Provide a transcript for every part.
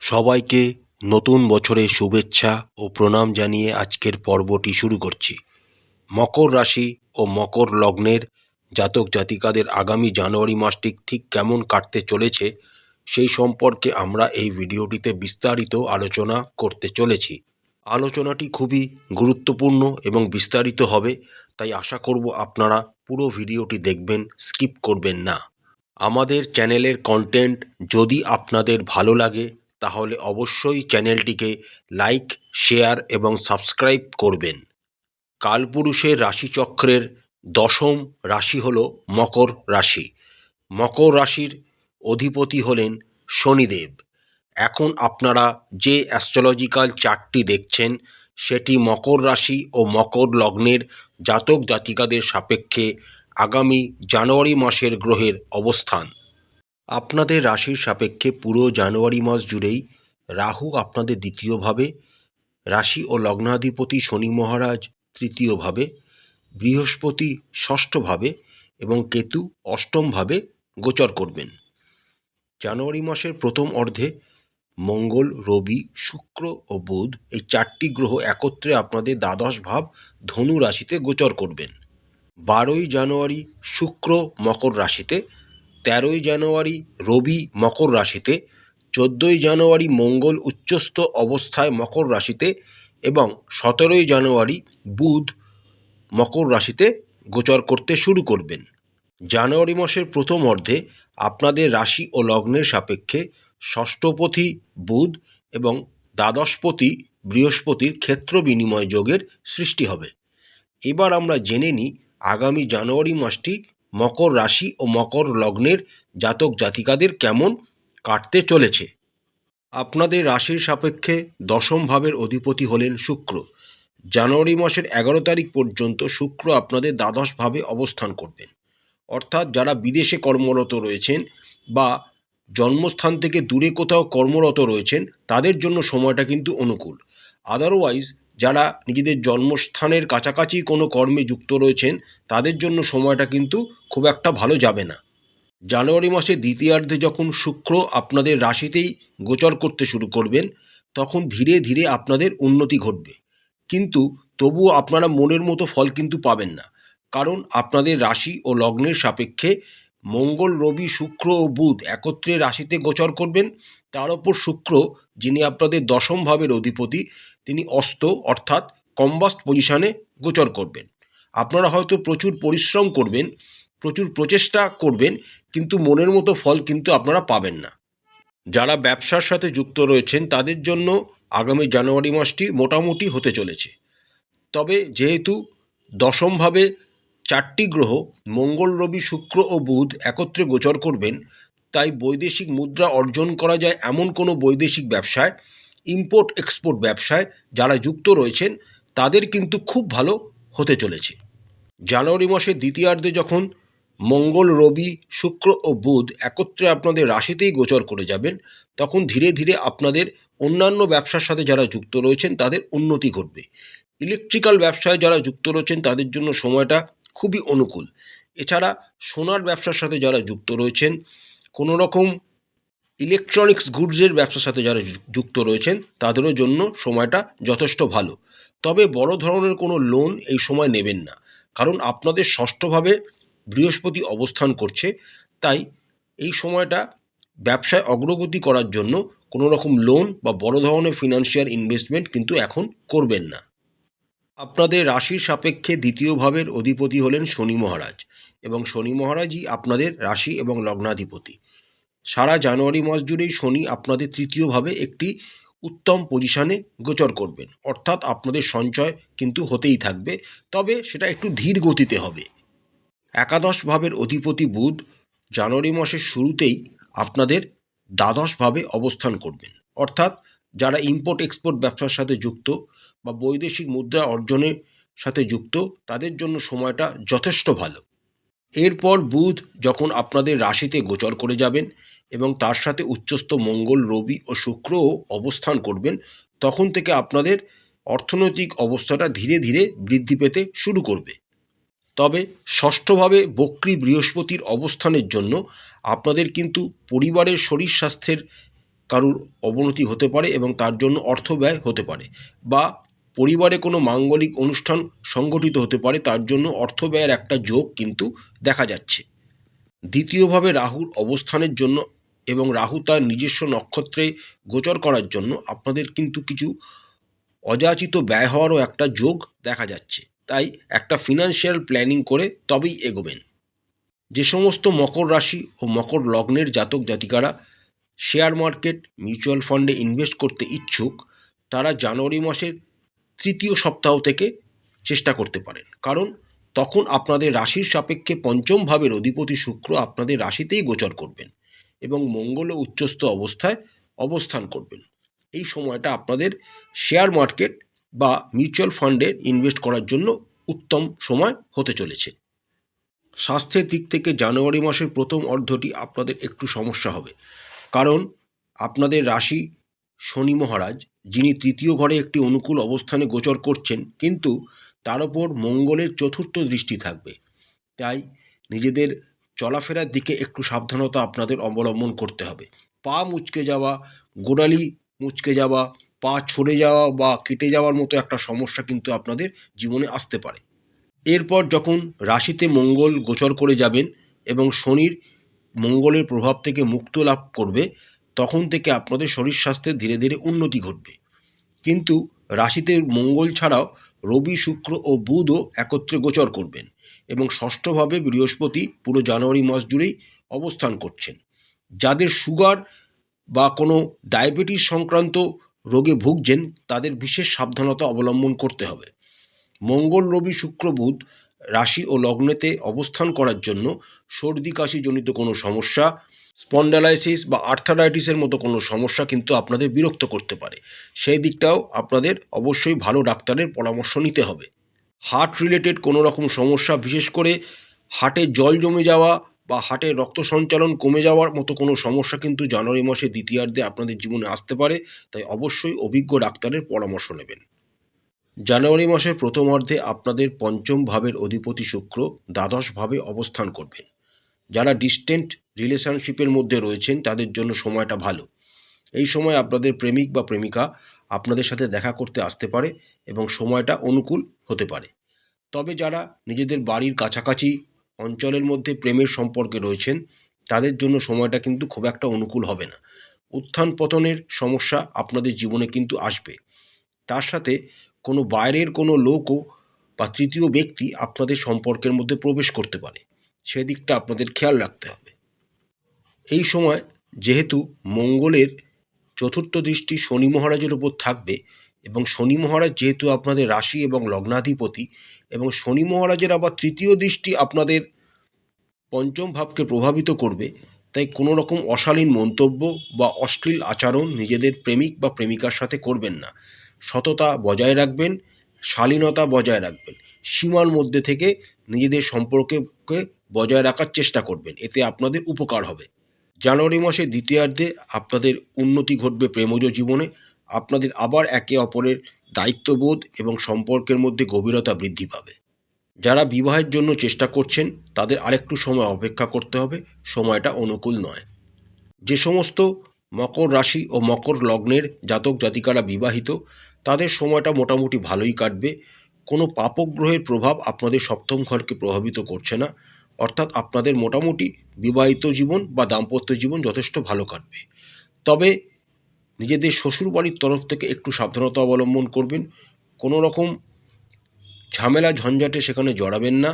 সবাইকে নতুন বছরের শুভেচ্ছা ও প্রণাম জানিয়ে আজকের পর্বটি শুরু করছি। মকর রাশি ও মকর লগ্নের জাতক জাতিকাদের আগামী জানুয়ারি মাসটি ঠিক কেমন কাটতে চলেছে সেই সম্পর্কে আমরা এই ভিডিওটিতে বিস্তারিত আলোচনা করতে চলেছি। আলোচনাটি খুবই গুরুত্বপূর্ণ এবং বিস্তারিত হবে, তাই আশা করব আপনারা পুরো ভিডিওটি দেখবেন, স্কিপ করবেন না। আমাদের চ্যানেলের কন্টেন্ট যদি আপনাদের ভালো লাগে তাহলে অবশ্যই চ্যানেলটিকে লাইক, শেয়ার এবং সাবস্ক্রাইব করবেন। কালপুরুষের রাশিচক্রের দশম রাশি হল মকর রাশি। মকর রাশির অধিপতি হলেন শনিদেব। এখন আপনারা যে অ্যাস্ট্রোলজিক্যাল চার্টটি দেখছেন সেটি মকর রাশি ও মকর লগ্নের জাতক জাতিকাদের সাপেক্ষে আগামী জানুয়ারি মাসের গ্রহের অবস্থান। আপনাদের রাশির সাপেক্ষে পুরো জানুয়ারি মাস জুড়েই রাহু আপনাদের দ্বিতীয়ভাবে, রাশি ও লগ্নাধিপতি শনি মহারাজ তৃতীয়ভাবে, বৃহস্পতি ষষ্ঠভাবে এবং কেতু অষ্টমভাবে গোচর করবেন। জানুয়ারি মাসের প্রথম অর্ধে মঙ্গল, রবি, শুক্র ও বুধ এই চারটি গ্রহ একত্রে আপনাদের দ্বাদশ ভাব ধনু রাশিতে গোচর করবেন। 12ই জানুয়ারি শুক্র মকর রাশিতে, 13ই জানুয়ারি রবি মকর রাশিতে, 14ই জানুয়ারি মঙ্গল উচ্চস্থ অবস্থায় মকর রাশিতে এবং 17ই জানুয়ারি বুধ মকর রাশিতে গোচর করতে শুরু করবেন। জানুয়ারি মাসের প্রথম অর্ধে আপনাদের রাশি ও লগ্নের সাপেক্ষে ষষ্ঠপতি বুধ এবং দ্বাদশপতি বৃহস্পতির ক্ষেত্র বিনিময় যোগের সৃষ্টি হবে। এবার আমরা জেনে নিই আগামী জানুয়ারি মাসটি মকর রাশি ও মকর লগ্নের জাতক জাতিকাদের কেমন কাটতে চলেছে। আপনাদের রাশির সাপেক্ষে দশম ভাবের অধিপতি হলেন শুক্র। জানুয়ারি মাসের 11 তারিখ পর্যন্ত শুক্র আপনাদের দ্বাদশ ভাবে অবস্থান করবেন। অর্থাৎ যারা বিদেশে কর্মরত রয়েছেন বা জন্মস্থান থেকে দূরে কোথাও কর্মরত রয়েছেন তাদের জন্য সময়টা কিন্তু অনুকূল। আদারওয়াইজ যারা নিজেদের জন্মস্থানের কাছাকাছি কোনো কর্মে যুক্ত রয়েছেন তাদের জন্য সময়টা কিন্তু খুব একটা ভালো যাবে না। জানুয়ারি মাসের দ্বিতীয়ার্ধে যখন শুক্র আপনাদের রাশিতেই গোচর করতে শুরু করবেন তখন ধীরে ধীরে আপনাদের উন্নতি ঘটবে, কিন্তু তবুও আপনারা মনের মতো ফল কিন্তু পাবেন না। কারণ আপনাদের রাশি ও লগ্নের সাপেক্ষে মঙ্গল, রবি, শুক্র ও বুধ একত্রে রাশিতে গোচর করবেন। তার ওপর শুক্র, যিনি আপনাদের দশম ভাবের অধিপতি, তিনি অস্ত অর্থাৎ কম্বাস্ট পজিশনে গোচর করবেন। আপনারা হয়তো প্রচুর পরিশ্রম করবেন, প্রচুর প্রচেষ্টা করবেন, কিন্তু মনের মতো ফল কিন্তু আপনারা পাবেন না। যারা ব্যবসার সাথে যুক্ত রয়েছেন তাদের জন্য আগামী জানুয়ারি মাসটি মোটামুটি হতে চলেছে। তবে যেহেতু দশমভাবে চারটি গ্রহ মঙ্গল, রবি, শুক্র ও বুধ একত্রে গোচর করবেন, তাই বৈদেশিক মুদ্রা অর্জন করা যায় এমন কোনো বৈদেশিক ব্যবসায়, ইম্পোর্ট এক্সপোর্ট ব্যবসায় যারা যুক্ত রয়েছেন তাদের কিন্তু খুব ভালো হতে চলেছে। জানুয়ারি মাসের দ্বিতীয়ার্ধে যখন মঙ্গল, রবি, শুক্র ও বুধ একত্রে আপনাদের রাশিতেই গোচর করে যাবেন তখন ধীরে ধীরে আপনাদের অন্যান্য ব্যবসার সাথে যারা যুক্ত রয়েছেন তাদের উন্নতি ঘটবে। ইলেকট্রিক্যাল ব্যবসায় যারা যুক্ত রয়েছেন তাদের জন্য সময়টা খুবই অনুকূল। এছাড়া সোনার ব্যবসার সাথে যারা যুক্ত রয়েছেন, কোনো রকম ইলেকট্রনিক্স গুডসের ব্যবসার সাথে যারা যুক্ত রয়েছেন তাদেরও জন্য সময়টা যথেষ্ট ভালো। তবে বড় ধরনের কোনো লোন এই সময় নেবেন না, কারণ আপনাদের ষষ্ঠভাবে বৃহস্পতি অবস্থান করছে। তাই এই সময়টা ব্যবসায় অগ্রগতি করার জন্য কোনো রকম লোন বা বড় ধরনের ফিনান্সিয়াল ইনভেস্টমেন্ট কিন্তু এখন করবেন না। আপনাদের রাশির সাপেক্ষে দ্বিতীয় ভাবের অধিপতি হলেন শনি মহারাজ এবং শনি মহারাজই আপনাদের রাশি এবং লগ্নাধিপতি। সারা জানুয়ারি মাস জুড়েই শনি আপনাদের তৃতীয়ভাবে একটি উত্তম পজিশনে গোচর করবেন, অর্থাৎ আপনাদের সঞ্চয় কিন্তু হতেই থাকবে, তবে সেটা একটু ধীর গতিতে হবে। একাদশ ভাবের অধিপতি বুধ জানুয়ারি মাসের শুরুতেই আপনাদের দ্বাদশভাবে অবস্থান করবেন। অর্থাৎ যারা ইম্পোর্ট এক্সপোর্ট ব্যবসার সাথে যুক্ত বা বৈদেশিক মুদ্রা অর্জনের সাথে যুক্ত তাদের জন্য সময়টা যথেষ্ট ভালো। এরপর বুধ যখন আপনাদের রাশিতে গোচর করে যাবেন এবং তার সাথে উচ্চস্থ মঙ্গল, রবি ও শুক্রও অবস্থান করবেন, তখন থেকে আপনাদের অর্থনৈতিক অবস্থাটা ধীরে ধীরে বৃদ্ধি পেতে শুরু করবে। তবে ষষ্ঠভাবে বক্রী বৃহস্পতির অবস্থানের জন্য আপনাদের কিন্তু পরিবারের শরীর স্বাস্থ্যের কারুর অবনতি হতে পারে এবং তার জন্য অর্থ ব্যয় হতে পারে, বা পরিবারে কোনো মাঙ্গলিক অনুষ্ঠান সংগঠিত হতে পারে, তার জন্য অর্থ ব্যয়ের একটা যোগ কিন্তু দেখা যাচ্ছে। দ্বিতীয়ভাবে রাহুর অবস্থানের জন্য এবং রাহু তার নিজস্ব নক্ষত্রে গোচর করার জন্য আপনাদের কিন্তু কিছু অযাচিত ব্যয় হওয়ারও একটা যোগ দেখা যাচ্ছে। তাই একটা ফিনান্সিয়াল প্ল্যানিং করে তবেই এগোবেন। যে সমস্ত মকর রাশি ও মকর লগ্নের জাতক জাতিকারা শেয়ার মার্কেট, মিউচুয়াল ফান্ডে ইনভেস্ট করতে ইচ্ছুক, তারা জানুয়ারি মাসের তৃতীয় সপ্তাহ থেকে চেষ্টা করতে পারেন, কারণ তখন আপনাদের রাশির সাপেক্ষে পঞ্চম ভাবের অধিপতি শুক্র আপনাদের রাশিতেই গোচর করবেন এবং মঙ্গলও উচ্চস্থ অবস্থায় অবস্থান করবেন। এই সময়টা আপনাদের শেয়ার মার্কেট বা মিউচুয়াল ফান্ডে ইনভেস্ট করার জন্য উত্তম সময় হতে চলেছে। স্বাস্থ্যের দিক থেকে জানুয়ারি মাসের প্রথম অর্ধটি আপনাদের একটু সমস্যা হবে, কারণ আপনাদের রাশি শনি মহারাজ, যিনি তৃতীয় ঘরে একটি অনুকূল অবস্থানে গোচর করছেন, কিন্তু তার ওপর মঙ্গলের চতুর্থ দৃষ্টি থাকবে। তাই নিজেদের চলাফেরার দিকে একটু সাবধানতা আপনাদের অবলম্বন করতে হবে। পা মুচকে যাওয়া, গোড়ালি মুচকে যাওয়া, পা ছড়ে যাওয়া বা কেটে যাওয়ার মতো একটা সমস্যা কিন্তু আপনাদের জীবনে আসতে পারে। এরপর যখন রাশিতে মঙ্গল গোচর করে যাবেন এবং শনির মঙ্গলের প্রভাব থেকে মুক্ত লাভ করবে, তখন থেকে আপনাদের শরীর স্বাস্থ্যের ধীরে ধীরে উন্নতি ঘটবে। কিন্তু রাশিতে মঙ্গল ছাড়াও রবি, শুক্র ও বুধও একত্রে গোচর করবেন এবং ষষ্ঠভাবে বৃহস্পতি পুরো জানুয়ারি মাস জুড়েই অবস্থান করছেন। যাদের সুগার বা কোনো ডায়াবেটিস সংক্রান্ত রোগে ভুগছেন, তাদের বিশেষ সাবধানতা অবলম্বন করতে হবে। মঙ্গল, রবি, শুক্র, বুধ রাশি ও লগ্নেতে অবস্থান করার জন্য সর্দি কাশিজনিত কোনো সমস্যা, স্পন্ডালাইসিস বা আর্থারাইটিসের মতো কোনো সমস্যা কিন্তু আপনাদের বিরক্ত করতে পারে। সেই দিকটাও আপনাদের অবশ্যই ভালো ডাক্তারের পরামর্শ নিতে হবে। হার্ট রিলেটেড কোনো রকম সমস্যা, বিশেষ করে হার্টে জল জমে যাওয়া বা হার্টে রক্ত সঞ্চালন কমে যাওয়ার মতো কোনো সমস্যা কিন্তু জানুয়ারি মাসের দ্বিতীয়ার্ধে আপনাদের জীবনে আসতে পারে। তাই অবশ্যই অভিজ্ঞ ডাক্তারের পরামর্শ নেবেন। জানুয়ারি মাসের প্রথমার্ধে আপনাদের পঞ্চম ভাবের অধিপতি শুক্র দ্বাদশভাবে অবস্থান করবেন। যারা ডিস্টেন্ট রিলেশনশিপের মধ্যে রয়েছেন, তাদের জন্য সময়টা ভালো। এই সময় আপনাদের প্রেমিক বা প্রেমিকা আপনাদের সাথে দেখা করতে আসতে পারে এবং সময়টা অনুকূল হতে পারে। তবে যারা নিজেদের বাড়ির কাছাকাছি অঞ্চলের মধ্যে প্রেমের সম্পর্কে রয়েছেন, তাদের জন্য সময়টা কিন্তু খুব একটা অনুকূল হবে না। উত্থান পতনের সমস্যা আপনাদের জীবনে কিন্তু আসবে। তার সাথে কোনো বাইরের কোনো লোকও বা তৃতীয় ব্যক্তি আপনাদের সম্পর্কের মধ্যে প্রবেশ করতে পারে, সেদিকটা আপনাদের খেয়াল রাখতে হবে। এই সময় যেহেতু মঙ্গলের চতুর্থ দৃষ্টি শনি মহারাজের উপর থাকবে এবং শনি মহারাজ যেহেতু আপনাদের রাশি এবং লগ্নাধিপতি, এবং শনি মহারাজের আবার তৃতীয় দৃষ্টি আপনাদের পঞ্চম ভাবকে প্রভাবিত করবে, তাই কোনো রকম অশালীন মন্তব্য বা অশ্লীল আচরণ নিজেদের প্রেমিক বা প্রেমিকার সাথে করবেন না। সততা বজায় রাখবেন, শালীনতা বজায় রাখবেন, সীমার মধ্যে থেকে নিজেদের সম্পর্ককে বজায় রাখার চেষ্টা করবেন, এতে আপনাদের উপকার হবে। জানুয়ারি মাসের দ্বিতীয়ার্ধে আপনাদের উন্নতি ঘটবে প্রেমজ জীবনে। আপনাদের আবার একে অপরের দায়িত্ববোধ এবং সম্পর্কের মধ্যে গভীরতা বৃদ্ধি পাবে। যারা বিবাহের জন্য চেষ্টা করছেন, তাদের আরেকটু সময় অপেক্ষা করতে হবে, সময়টা অনুকূল নয়। যে সমস্ত মকর রাশি ও মকর লগ্নের জাতক জাতিকারা বিবাহিত, তাদের সময়টা মোটামুটি ভালোই কাটবে। কোনো পাপগ্রহের প্রভাব আপনাদের সপ্তম ঘরকে প্রভাবিত করছে না, অর্থাৎ আপনাদের মোটামুটি বিবাহিত জীবন বা দাম্পত্য জীবন যথেষ্ট ভালো কাটবে। তবে নিজেদের শ্বশুরবাড়ির তরফ থেকে একটু সাবধানতা অবলম্বন করবেন। কোনো রকম ঝামেলা ঝঞ্ঝাটে সেখানে জড়াবেন না,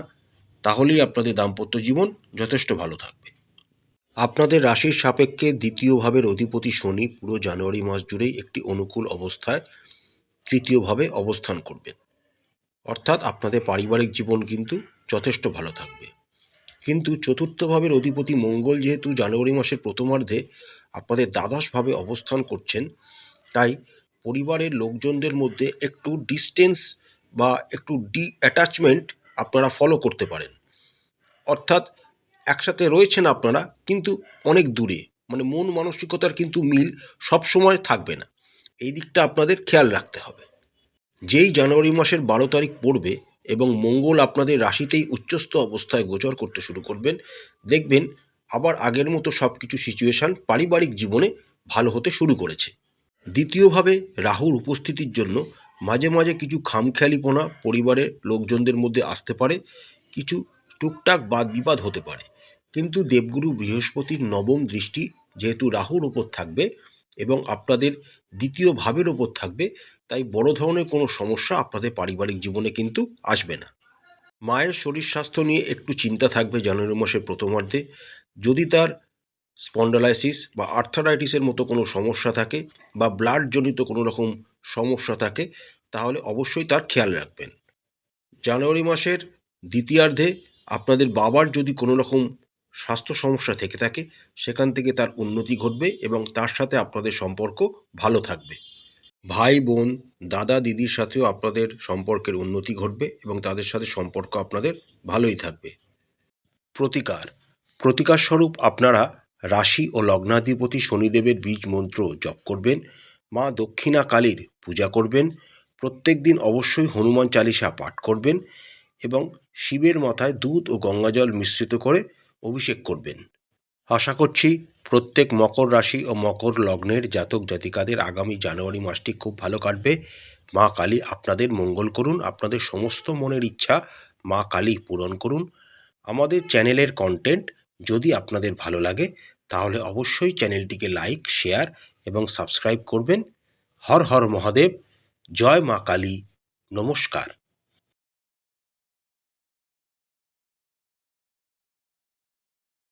তাহলেই আপনাদের দাম্পত্য জীবন যথেষ্ট ভালো থাকবে। আপনাদের রাশির সাপেক্ষে দ্বিতীয় ভাবের অধিপতি শনি পুরো জানুয়ারি মাস জুড়েই একটি অনুকূল অবস্থায় তৃতীয়ভাবে অবস্থান করবেন, অর্থাৎ আপনাদের পারিবারিক জীবন কিন্তু যথেষ্ট ভালো থাকবে। কিন্তু চতুর্থ ভাবের অধিপতি মঙ্গল যেহেতু জানুয়ারি মাসের প্রথমার্ধে আপনাদের দ্বাদশভাবে অবস্থান করছেন, তাই পরিবারের লোকজনদের মধ্যে একটু ডিস্টেন্স বা একটু অ্যাটাচমেন্ট আপনারা ফলো করতে পারেন। অর্থাৎ একসাথে রয়েছেন আপনারা, কিন্তু অনেক দূরে, মানে মন মানসিকতার কিন্তু মিল সবসময় থাকবে না। এই দিকটা আপনাদের খেয়াল রাখতে হবে। যেই জানুয়ারি মাসের 12 তারিখ পড়বে এবং মঙ্গল আপনাদের রাশিতেই উচ্চস্থ অবস্থায় গোচর করতে শুরু করবেন, দেখবেন আবার আগের মতো সব কিছু সিচুয়েশান পারিবারিক জীবনে ভালো হতে শুরু করেছে। দ্বিতীয়ভাবে রাহুর উপস্থিতির জন্য মাঝে মাঝে কিছু খামখেয়ালিপনা পরিবারের লোকজনদের মধ্যে আসতে পারে, কিছু টুকটাক বাদ বিবাদ হতে পারে। কিন্তু দেবগুরু বৃহস্পতির নবম দৃষ্টি যেহেতু রাহুর ওপর থাকবে এবং আপনাদের দ্বিতীয় ভাবের ওপর থাকবে, তাই বড় ধরনের কোনো সমস্যা আপনাদের পারিবারিক জীবনে কিন্তু আসবে না। মায়ের শরীর স্বাস্থ্য নিয়ে একটু চিন্তা থাকবে জানুয়ারি মাসের প্রথমার্ধে। যদি তার স্পন্ডালাইসিস বা আর্থারাইটিসের মতো কোনো সমস্যা থাকে বা ব্লাডজনিত কোনো রকম সমস্যা থাকে, তাহলে অবশ্যই তার খেয়াল রাখবেন। জানুয়ারি মাসের দ্বিতীয়ার্ধে আপনাদের বাবার যদি কোনো রকম স্বাস্থ্য সমস্যা থেকে থাকে, সেখান থেকে তার উন্নতি ঘটবে এবং তার সাথে আপনাদের সম্পর্ক ভালো থাকবে। ভাই বোন, দাদা দিদির সাথেও আপনাদের সম্পর্কের উন্নতি ঘটবে এবং তাদের সাথে সম্পর্ক আপনাদের ভালোই থাকবে। প্রতিকার স্বরূপ আপনারা রাশি ও লগ্নাধিপতি শনিদেবের বীজ মন্ত্র জপ করবেন, মা দক্ষিণা কালীর পূজা করবেন, প্রত্যেক দিন অবশ্যই হনুমান চালিসা পাঠ করবেন এবং শিবের মাথায় দুধ ও গঙ্গাজল মিশ্রিত করে অভিষেক করবেন। আশা করছি প্রত্যেক মকর রাশি ও মকর লগ্নের জাতক জাতিকাদের আগামী জানুয়ারি মাসটি খুব ভালো কাটবে। মা কালী আপনাদের মঙ্গল করুন, আপনাদের সমস্ত মনের ইচ্ছা মা কালী পূরণ করুন। আমাদের চ্যানেলের কন্টেন্ট যদি আপনাদের ভালো লাগে, তাহলে অবশ্যই চ্যানেলটিকে লাইক, শেয়ার এবং সাবস্ক্রাইব করবেন। হর হর মহাদেব, জয় মা কালী, নমস্কার।